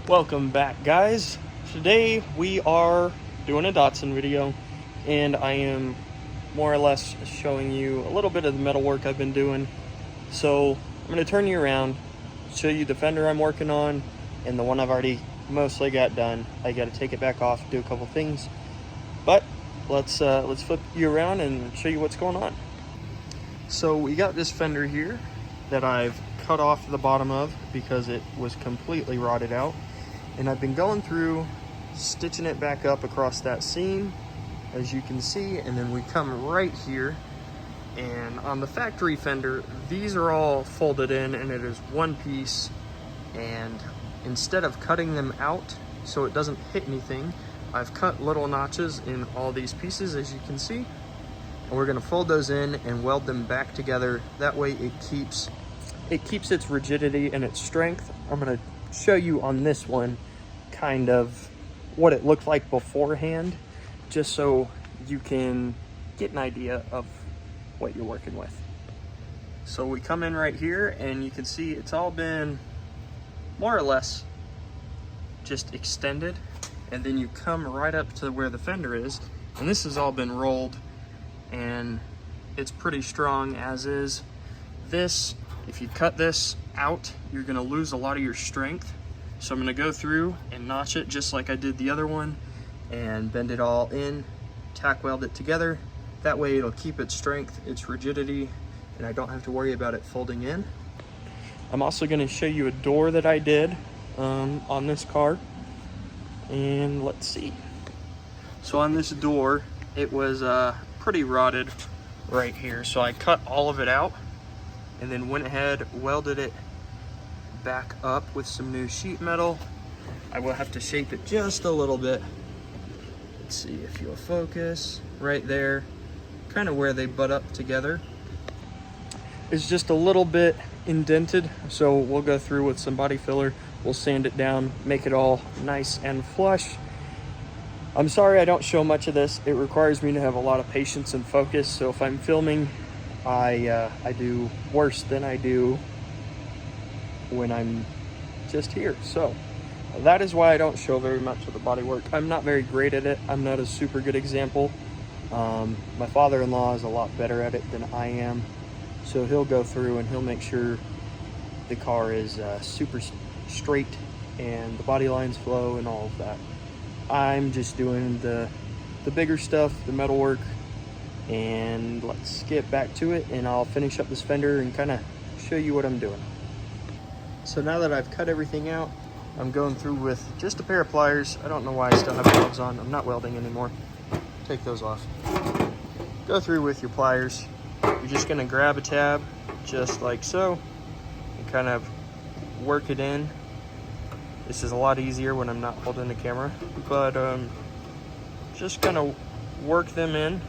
Welcome back, guys. Today we are doing a Datsun video, and I am more or less showing you a little bit of the metal work I've been doing. So I'm going to turn you around, show you the fender I'm working on, and the one I've already mostly got done. I got to take it back off, do a couple things, but let's flip you around and show you what's going on. So we got this fender here that I've cut off the bottom of because it was completely rotted out. And I've been going through, stitching it back up across that seam, as you can see, and then we come right here. And on the factory fender, these are all folded in and it is one piece. And instead of cutting them out so it doesn't hit anything, I've cut little notches in all these pieces, as you can see. And we're gonna fold those in and weld them back together. That way it keeps its rigidity and its strength. I'm gonna show you on this one kind of what it looked like beforehand, just so you can get an idea of what you're working with. So we come in right here and you can see it's all been more or less just extended, and then you come right up to where the fender is, and this has all been rolled and it's pretty strong as is. This, if you cut this out, you're gonna lose a lot of your strength. So I'm gonna go through and notch it just like I did the other one and bend it all in, tack weld it together. That way it'll keep its strength, its rigidity, and I don't have to worry about it folding in. I'm also gonna show you a door that I did on this car. And let's see. So on this door, it was pretty rotted right here. So I cut all of it out and then went ahead, welded it back up with some new sheet metal. I will have to shape it just a little bit. Let's see if you'll focus right there, kind of where they butt up together. It's just a little bit indented, so we'll go through with some body filler. We'll sand it down, make it all nice and flush. I'm sorry I don't show much of this. It requires me to have a lot of patience and focus, so if I'm filming, I do worse than I do when I'm just here. So that is why I don't show very much of the body work. I'm not very great at it. I'm not a super good example. My father-in-law is a lot better at it than I am. So he'll go through and he'll make sure the car is super straight and the body lines flow and all of that. I'm just doing the bigger stuff, the metal work. And let's get back to it and I'll finish up this fender and kind of show you what I'm doing. So now that I've cut everything out, I'm going through with just a pair of pliers. I don't know why I still have gloves on. I'm not welding anymore. Take those off. Go through with your pliers. You're just gonna grab a tab, just like so, and kind of work it in. This is a lot easier when I'm not holding the camera, but just gonna work them in.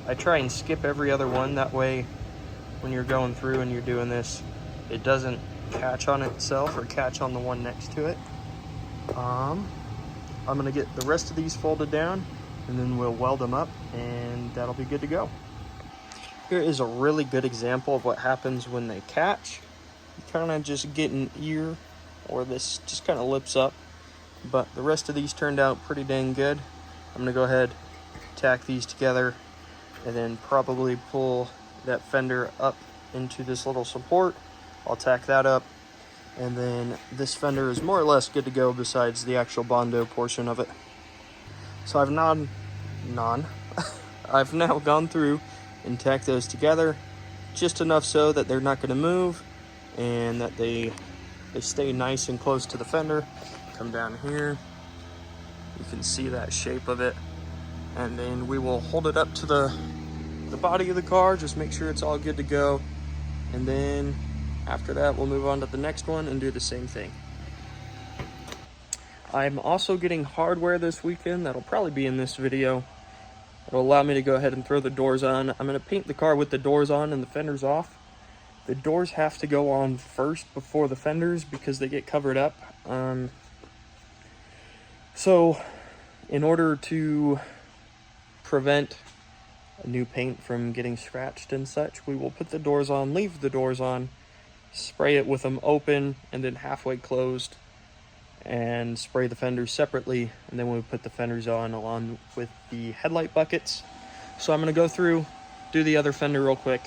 I try and skip every other one, that way when you're going through and you're doing this, it doesn't catch on itself or catch on the one next to it. I'm gonna get the rest of these folded down and then we'll weld them up and that'll be good to go. Here is a really good example of what happens when they catch. You kind of just get an ear, or this just kind of lips up, but the rest of these turned out pretty dang good. I'm gonna go ahead, tack these together, and then probably pull that fender up into this little support. I'll tack that up, and then this fender is more or less good to go besides the actual Bondo portion of it. So I've I've now gone through and tacked those together just enough so that they're not going to move and that they stay nice and close to the fender. Come down here, you can see that shape of it, and then we will hold it up to the body of the car, just make sure it's all good to go, and then after that we'll move on to the next one and do the same thing. I'm also getting hardware this weekend that'll probably be in this video. It'll allow me to go ahead and throw the doors on. I'm going to paint the car with the doors on and the fenders off. The doors have to go on first before the fenders because they get covered up. So in order to prevent new paint from getting scratched and such, we will put the doors on, leave the doors on, spray it with them open and then halfway closed, and spray the fenders separately, and then we put the fenders on along with the headlight buckets. So I'm going to go through, do the other fender real quick.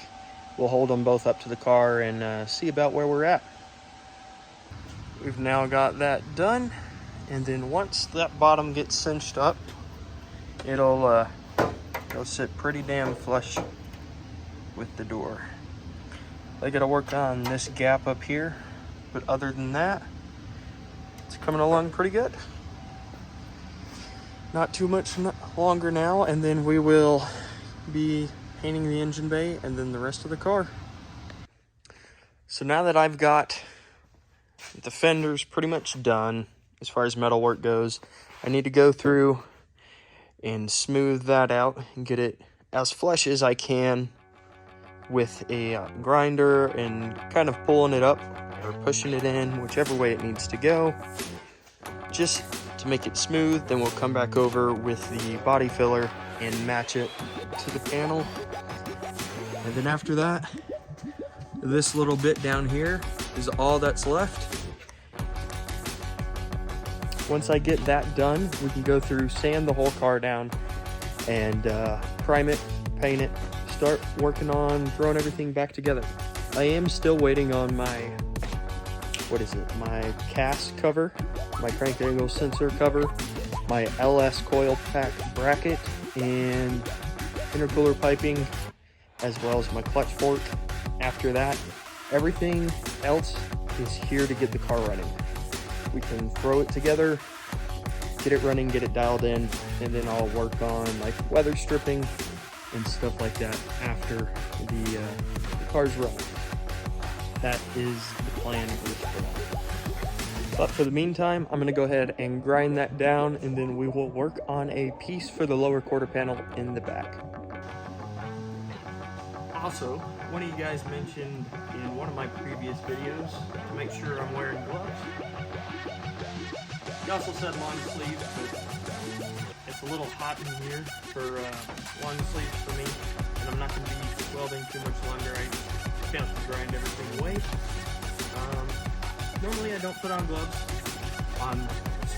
We'll hold them both up to the car and see about where we're at. We've now got that done, and then once that bottom gets cinched up, it'll sit pretty damn flush with the door. I gotta work on this gap up here, but other than that, it's coming along pretty good. Not too much longer now, and then we will be painting the engine bay and then the rest of the car. So now that I've got the fenders pretty much done as far as metal work goes, I need to go through and smooth that out and get it as flush as I can with a grinder and kind of pulling it up or pushing it in, whichever way it needs to go, just to make it smooth. Then we'll come back over with the body filler and match it to the panel. And then after that, this little bit down here is all that's left. Once I get that done, we can go through, sand the whole car down, and prime it, paint it, start working on throwing everything back together. I am still waiting on my, my CAS cover, my crank angle sensor cover, my LS coil pack bracket, and intercooler piping, as well as my clutch fork. After that, everything else is here to get the car running. We can throw it together, get it running, get it dialed in, and then I'll work on like weather stripping and stuff like that after the car's running. That is the plan at least for now. But for the meantime, I'm going to go ahead and grind that down, and then we will work on a piece for the lower quarter panel in the back. Also, one of you guys mentioned in one of my previous videos to make sure I'm wearing gloves. You also said long sleeves, but it's a little hot in here for long sleeves for me, and I'm not going to be welding too much longer. I just have to grind everything away. Normally I don't put on gloves on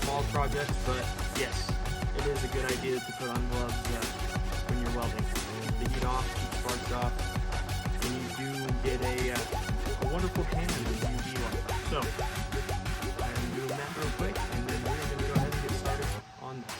small projects, but yes, it is a good idea to put on gloves when you're welding. Keep the heat off, keep sparks off, and you do get a wonderful tan in the UV light. So, I'm doing that real quick, and then we're going to go ahead and get started on this.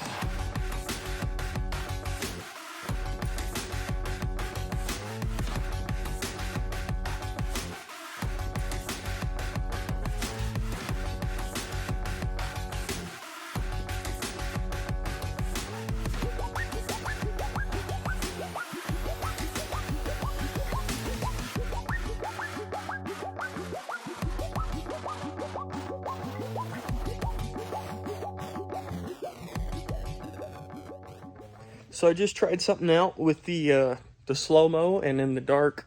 So I just tried something out with the slow-mo, and in the dark,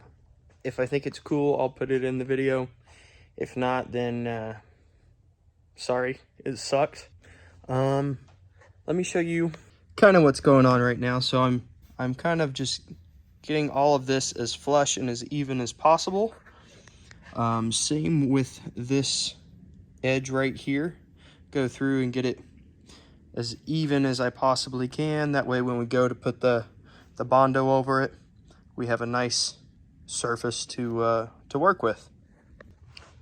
if I think it's cool, I'll put it in the video. If not, then sorry, it sucks. Let me show you kind of what's going on right now. So I'm kind of just getting all of this as flush and as even as possible. Same with this edge right here. Go through and get it as even as I possibly can. That way when we go to put the Bondo over it, we have a nice surface to work with.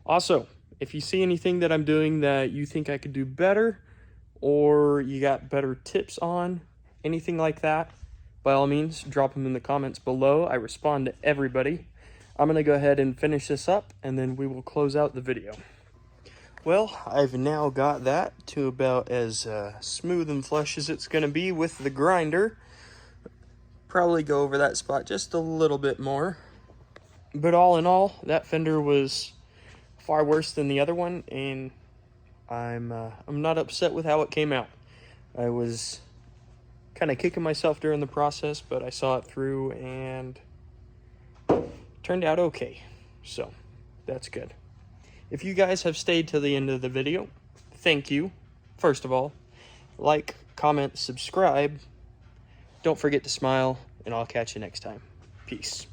Also, if you see anything that I'm doing that you think I could do better, or you got better tips on, anything like that, by all means, drop them in the comments below. I respond to everybody. I'm gonna go ahead and finish this up, and then we will close out the video. Well, I've now got that to about as smooth and flush as it's going to be with the grinder. Probably go over that spot just a little bit more. But all in all, that fender was far worse than the other one, and I'm not upset with how it came out. I was kind of kicking myself during the process, but I saw it through and turned out okay. So, that's good. If you guys have stayed to the end of the video, thank you. First of all, like, comment, subscribe. Don't forget to smile, and I'll catch you next time. Peace.